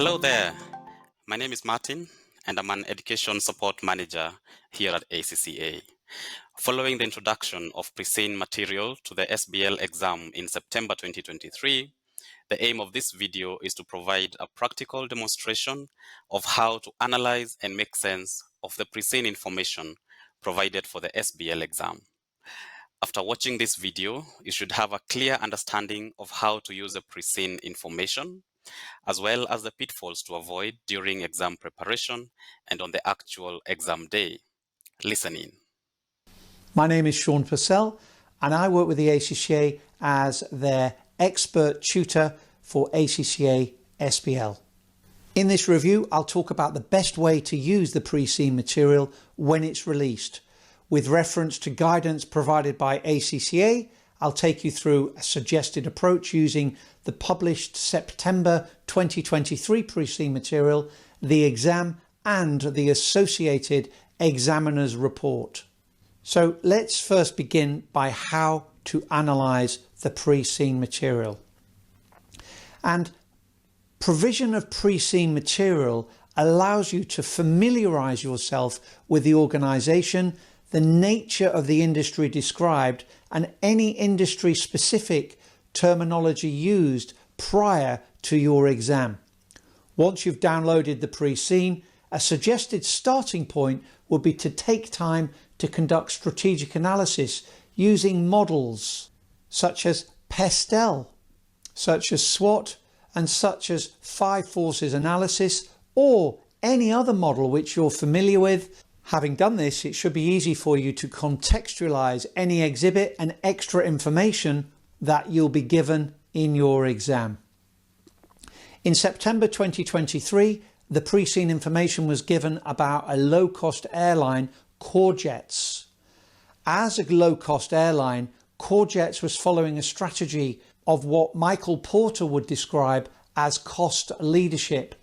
Hello there, my name is Martin and I'm an Education Support Manager here at ACCA. Following the introduction of pre-seen material to the SBL exam in September 2023, the aim of this video is to provide a practical demonstration of how to analyze and make sense of the pre-seen information provided for the SBL exam. After watching this video, you should have a clear understanding of how to use the pre-seen information, as well as the pitfalls to avoid during exam preparation and on the actual exam day. Listen in. My name is Sean Purcell and I work with the ACCA as their expert tutor for ACCA SBL. In this review, I'll talk about the best way to use the pre-seen material when it's released. With reference to guidance provided by ACCA, I'll take you through a suggested approach using the published September 2023 pre-seen material, the exam and the associated examiner's report. So let's first begin by how to analyse the pre-seen material. And provision of pre-seen material allows you to familiarise yourself with the organisation, the nature of the industry described, and any industry specific terminology used prior to your exam. Once you've downloaded the pre-seen, a suggested starting point would be to take time to conduct strategic analysis using models such as PESTEL, such as SWOT, and such as 5 forces analysis, or any other model which you're familiar with. Having done this, it should be easy for you to contextualize any exhibit and extra information that you'll be given in your exam. In September 2023, the pre-seen information was given about a low-cost airline, Courjets. As a low-cost airline, Courjets was following a strategy of what Michael Porter would describe as cost leadership.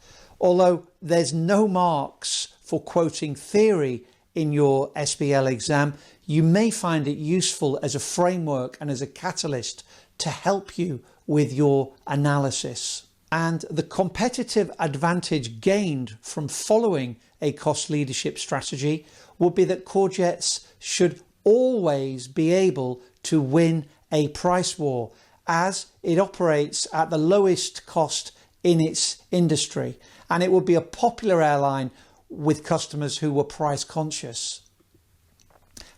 Although there's no marks for quoting theory in your SBL exam, you may find it useful as a framework and as a catalyst to help you with your analysis. And the competitive advantage gained from following a cost leadership strategy would be that Courjets should always be able to win a price war, as it operates at the lowest cost in its industry, and it would be a popular airline with customers who were price conscious.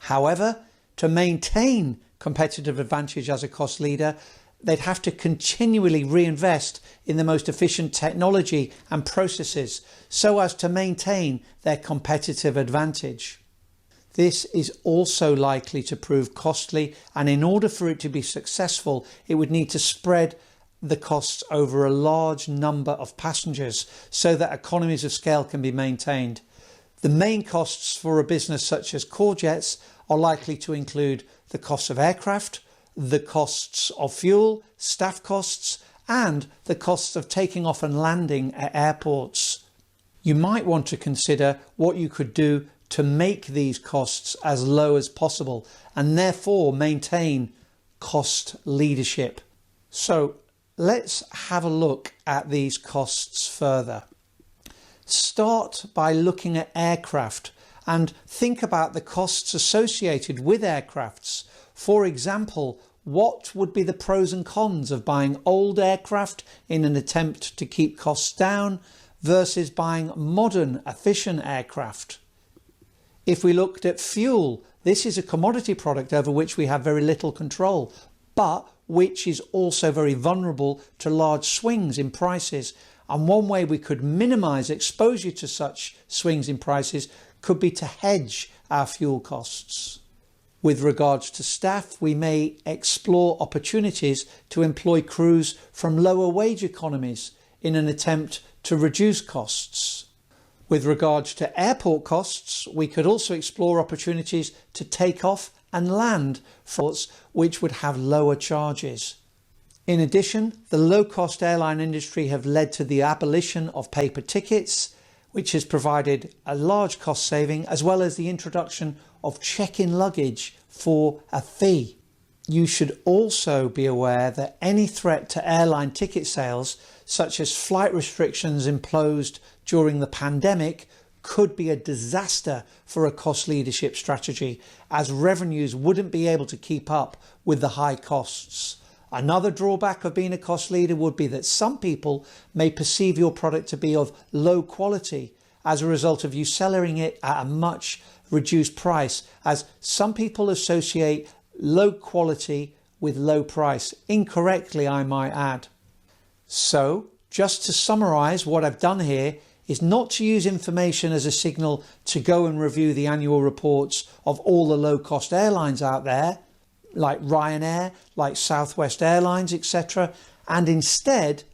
However, to maintain competitive advantage as a cost leader, they'd have to continually reinvest in the most efficient technology and processes so as to maintain their competitive advantage. This is also likely to prove costly, and in order for it to be successful, it would need to spread the costs over a large number of passengers so that economies of scale can be maintained. The main costs for a business such as Courjets are likely to include the cost of aircraft, the costs of fuel, staff costs, and the costs of taking off and landing at airports. You might want to consider what you could do to make these costs as low as possible and therefore maintain cost leadership. So let's have a look at these costs further. Start by looking at aircraft and think about the costs associated with aircrafts. For example, what would be the pros and cons of buying old aircraft in an attempt to keep costs down versus buying modern, efficient aircraft? If we looked at fuel, this is a commodity product over which we have very little control, but which is also very vulnerable to large swings in prices. And one way we could minimize exposure to such swings in prices could be to hedge our fuel costs. With regards to staff, we may explore opportunities to employ crews from lower wage economies in an attempt to reduce costs. With regards to airport costs, we could also explore opportunities to take off and land flights which would have lower charges. In addition, the low-cost airline industry have led to the abolition of paper tickets, which has provided a large cost saving, as well as the introduction of check-in luggage for a fee. You should also be aware that any threat to airline ticket sales, such as flight restrictions imposed during the pandemic, could be a disaster for a cost leadership strategy, as revenues wouldn't be able to keep up with the high costs. Another drawback of being a cost leader would be that some people may perceive your product to be of low quality as a result of you selling it at a much reduced price, as some people associate low quality with low price, incorrectly I might add. So, just to summarise, what I've done here is not to use information as a signal to go and review the annual reports of all the low-cost airlines out there, like Ryanair, like Southwest Airlines, etc. And instead,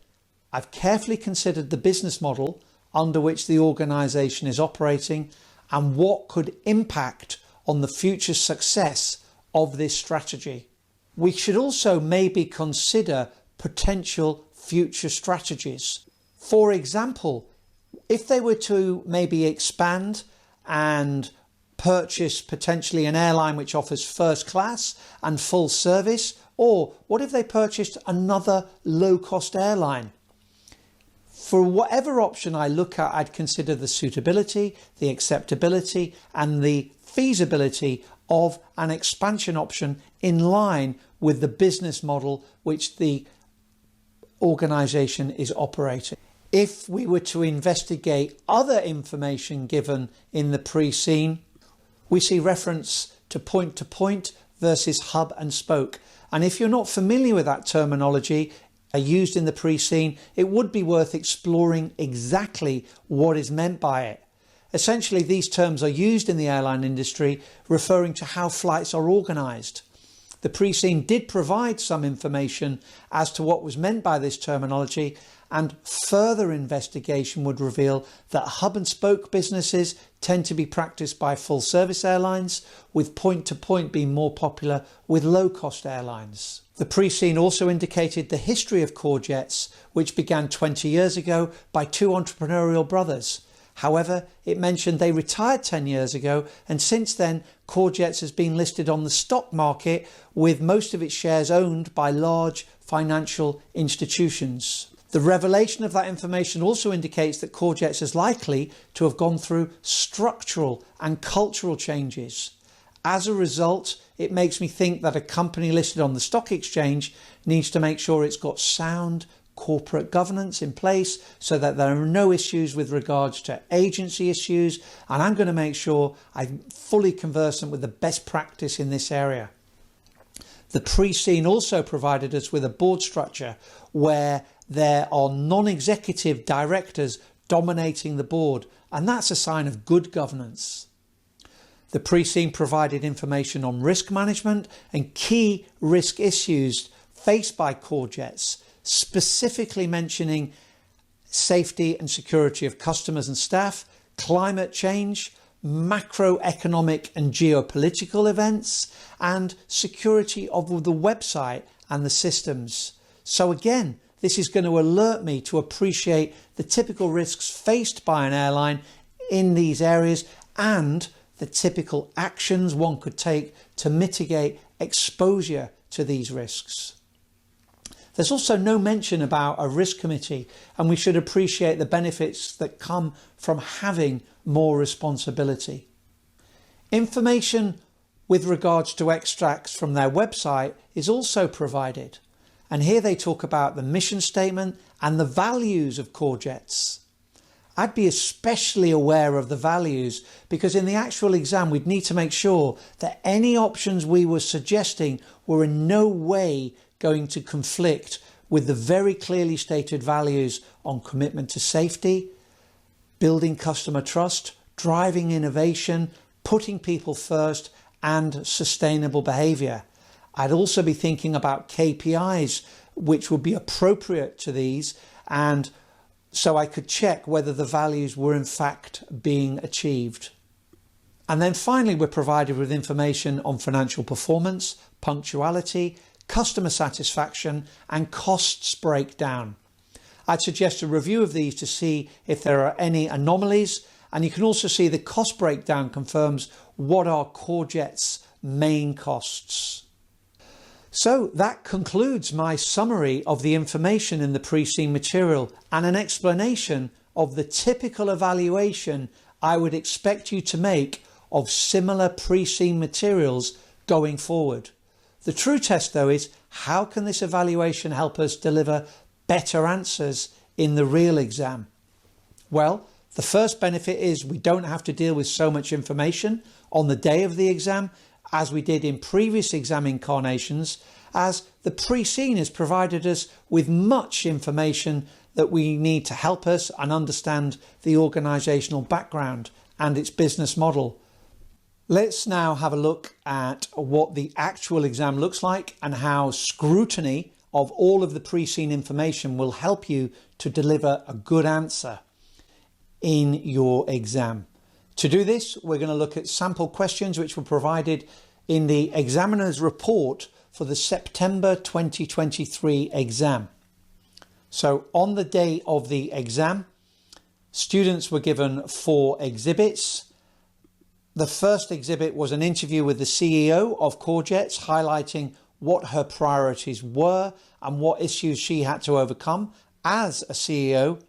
I've carefully considered the business model under which the organisation is operating and what could impact on the future success of this strategy. We should also maybe consider potential future strategies. For example, if they were to maybe expand and purchase potentially an airline which offers first class and full service, or what if they purchased another low-cost airline? For whatever option I look at, I'd consider the suitability, the acceptability and the feasibility of an expansion option in line with the business model which the organisation is operating. If we were to investigate other information given in the pre-scene, we see reference to point versus hub and spoke. And if you're not familiar with that terminology used in the pre-scene, it would be worth exploring exactly what is meant by it. Essentially, these terms are used in the airline industry referring to how flights are organised. The pre-scene did provide some information as to what was meant by this terminology, and further investigation would reveal that hub and spoke businesses tend to be practiced by full service airlines, with point-to-point being more popular with low-cost airlines. The pre-scene also indicated the history of Courjets, which began 20 years ago by two entrepreneurial brothers. However, it mentioned they retired 10 years ago, and since then Courjets has been listed on the stock market, with most of its shares owned by large financial institutions. The revelation of that information also indicates that Courjets is likely to have gone through structural and cultural changes. As a result, it makes me think that a company listed on the stock exchange needs to make sure it's got sound corporate governance in place so that there are no issues with regards to agency issues, and I'm going to make sure I'm fully conversant with the best practice in this area. The pre-scene also provided us with a board structure where there are non-executive directors dominating the board, and that's a sign of good governance. The pre-scene provided information on risk management and key risk issues faced by Courjets, specifically mentioning safety and security of customers and staff, climate change, macroeconomic and geopolitical events, and security of the website and the systems. So again, this is going to alert me to appreciate the typical risks faced by an airline in these areas and the typical actions one could take to mitigate exposure to these risks. There's also no mention about a risk committee, and we should appreciate the benefits that come from having more responsibility. Information with regards to extracts from their website is also provided, and here they talk about the mission statement and the values of Courjets. I'd be especially aware of the values because in the actual exam we'd need to make sure that any options we were suggesting were in no way going to conflict with the very clearly stated values on commitment to safety, building customer trust, driving innovation, putting people first, and sustainable behaviour. I'd also be thinking about KPIs which would be appropriate to these, and so I could check whether the values were in fact being achieved. And then finally, we're provided with information on financial performance, punctuality, customer satisfaction, and costs breakdown. I'd suggest a review of these to see if there are any anomalies, and you can also see the cost breakdown confirms what are Courjet's main costs. So that concludes my summary of the information in the pre-seen material and an explanation of the typical evaluation I would expect you to make of similar pre-seen materials going forward. The true test though is, how can this evaluation help us deliver better answers in the real exam? Well, the first benefit is we don't have to deal with so much information on the day of the exam as we did in previous exam incarnations, as the pre-seen has provided us with much information that we need to help us and understand the organisational background and its business model. Let's now have a look at what the actual exam looks like and how scrutiny of all of the pre-seen information will help you to deliver a good answer in your exam. To do this, we're going to look at sample questions which were provided in the examiner's report for the September 2023 exam. So on the day of the exam, students were given 4 exhibits. The first exhibit was an interview with the CEO of Courgettes, highlighting what her priorities were and what issues she had to overcome as a CEO,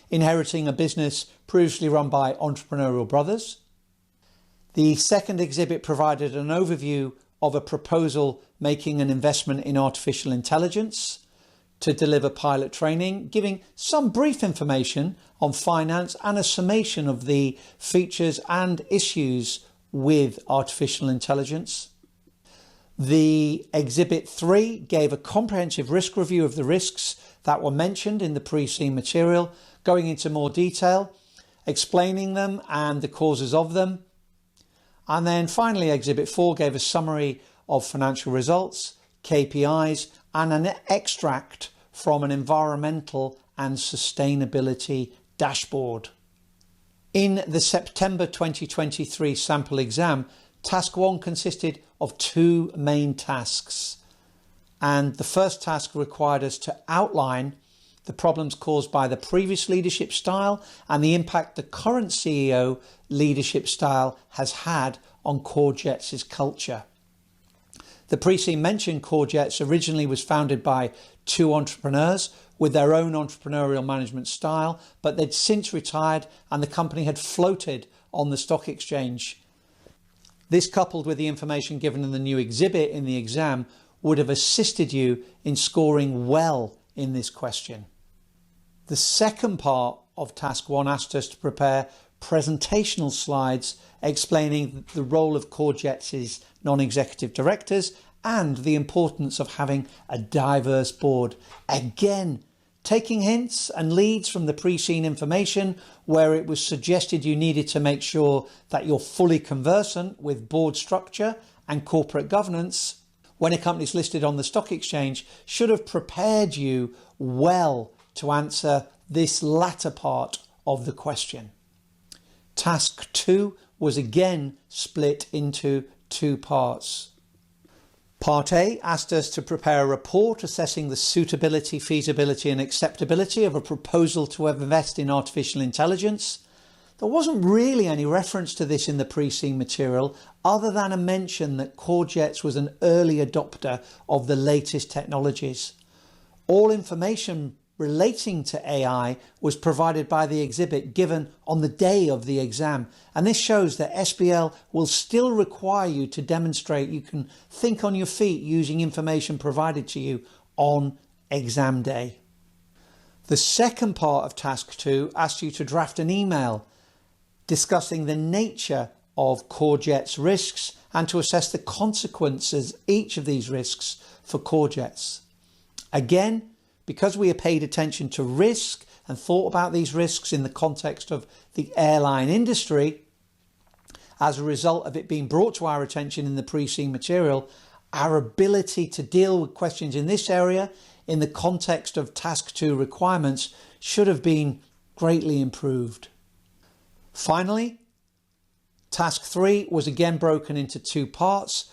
inheriting a business previously run by entrepreneurial brothers. The second exhibit provided an overview of a proposal making an investment in artificial intelligence to deliver pilot training, giving some brief information on finance and a summation of the features and issues with artificial intelligence. The exhibit 3 gave a comprehensive risk review of the risks that were mentioned in the pre-seen material, going into more detail, explaining them and the causes of them. And then finally, exhibit 4 gave a summary of financial results, KPIs, and an extract from an environmental and sustainability dashboard. In the September 2023 sample exam, task 1 consisted of 2 main tasks. And the first task required us to outline the problems caused by the previous leadership style and the impact the current CEO leadership style has had on Courgettes' culture. The pre-seen mentioned Courgettes originally was founded by 2 entrepreneurs with their own entrepreneurial management style, but they'd since retired and the company had floated on the stock exchange. This, coupled with the information given in the new exhibit in the exam, would have assisted you in scoring well in this question. The second part of task 1 asked us to prepare presentational slides explaining the role of Courgettes' non-executive directors and the importance of having a diverse board. Again, taking hints and leads from the pre-seen information where it was suggested you needed to make sure that you're fully conversant with board structure and corporate governance when a company is listed on the stock exchange should have prepared you well to answer this latter part of the question. Task 2 was again split into 2 parts. Part A asked us to prepare a report assessing the suitability, feasibility and acceptability of a proposal to invest in artificial intelligence. There wasn't really any reference to this in the pre-seen material other than a mention that Courgettes was an early adopter of the latest technologies. All information relating to AI was provided by the exhibit given on the day of the exam, and this shows that SBL will still require you to demonstrate you can think on your feet using information provided to you on exam day. The second part of task 2 asked you to draft an email discussing the nature of Courgettes' risks and to assess the consequences each of these risks for Courgettes. Again, because we have paid attention to risk and thought about these risks in the context of the airline industry, as a result of it being brought to our attention in the pre-seen material, our ability to deal with questions in this area in the context of task 2 requirements should have been greatly improved. Finally, task 3 was again broken into 2 parts,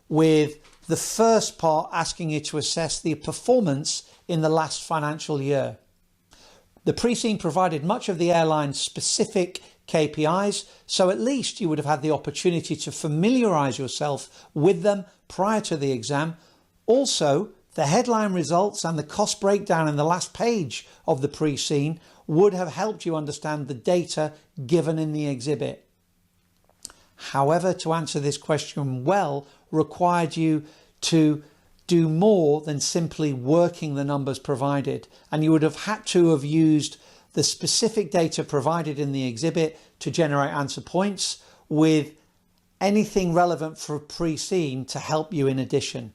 with the first part asking you to assess the performance in the last financial year. The pre-seen provided much of the airline's specific KPIs, so at least you would have had the opportunity to familiarise yourself with them prior to the exam, Also, the headline results and the cost breakdown in the last page of the pre-seen would have helped you understand the data given in the exhibit. However, to answer this question well required you to do more than simply working the numbers provided, and you would have had to have used the specific data provided in the exhibit to generate answer points with anything relevant for pre-seen to help you in addition.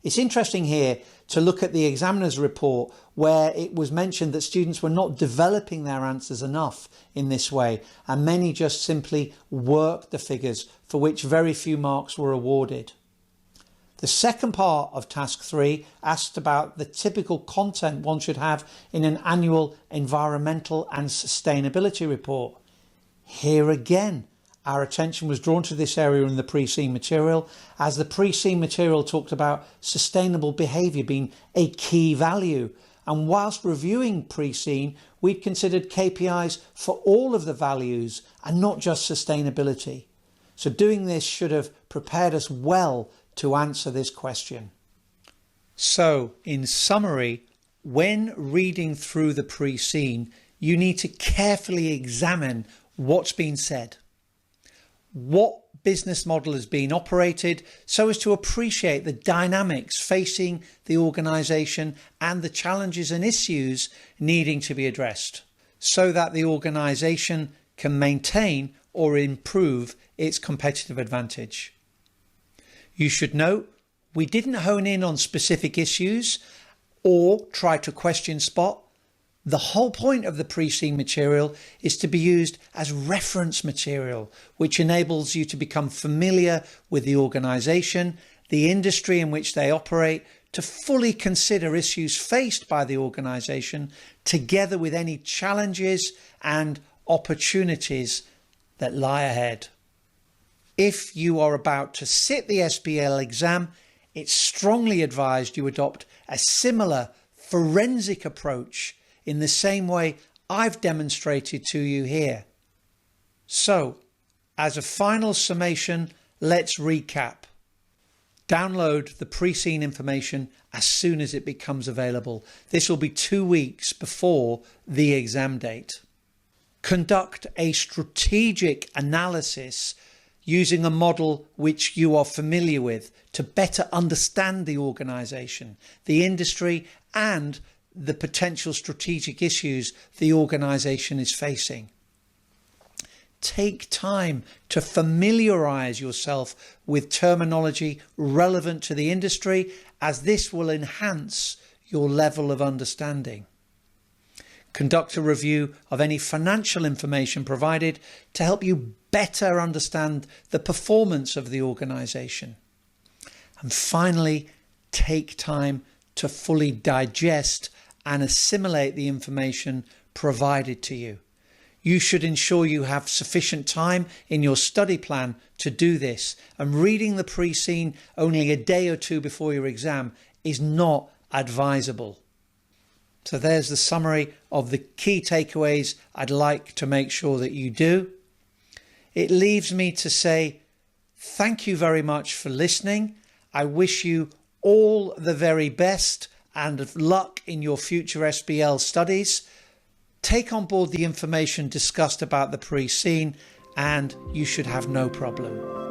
It's interesting here to look at the examiner's report where it was mentioned that students were not developing their answers enough in this way, and many just simply worked the figures, for which very few marks were awarded. The second part of task 3 asked about the typical content one should have in an annual environmental and sustainability report. Here again, our attention was drawn to this area in the pre-seen material, as the pre-seen material talked about sustainable behaviour being a key value. And whilst reviewing pre-seen, we'd considered KPIs for all of the values and not just sustainability. So doing this should have prepared us well to answer this question. So, in summary, when reading through the pre-seen, you need to carefully examine what's been said, what business model has been operated, so as to appreciate the dynamics facing the organisation and the challenges and issues needing to be addressed, so that the organisation can maintain or improve its competitive advantage. You should note we didn't hone in on specific issues or try to question spot. The whole point of the pre-seen material is to be used as reference material, which enables you to become familiar with the organisation, the industry in which they operate, to fully consider issues faced by the organisation, together with any challenges and opportunities that lie ahead. If you are about to sit the SBL exam, it's strongly advised you adopt a similar forensic approach in the same way I've demonstrated to you here. So, as a final summation, let's recap. Download the pre-seen information as soon as it becomes available. This will be 2 weeks before the exam date. Conduct a strategic analysis using a model which you are familiar with to better understand the organisation, the industry, and the potential strategic issues the organisation is facing. Take time to familiarise yourself with terminology relevant to the industry, as this will enhance your level of understanding. Conduct a review of any financial information provided to help you better understand the performance of the organisation. And finally, take time to fully digest and assimilate the information provided to you. You should ensure you have sufficient time in your study plan to do this, and reading the pre-seen only a day or two before your exam is not advisable. So there's the summary of the key takeaways I'd like to make sure that you do. It leaves me to say thank you very much for listening. I wish you all the very best and luck in your future SBL studies. Take on board the information discussed about the pre-seen and you should have no problem.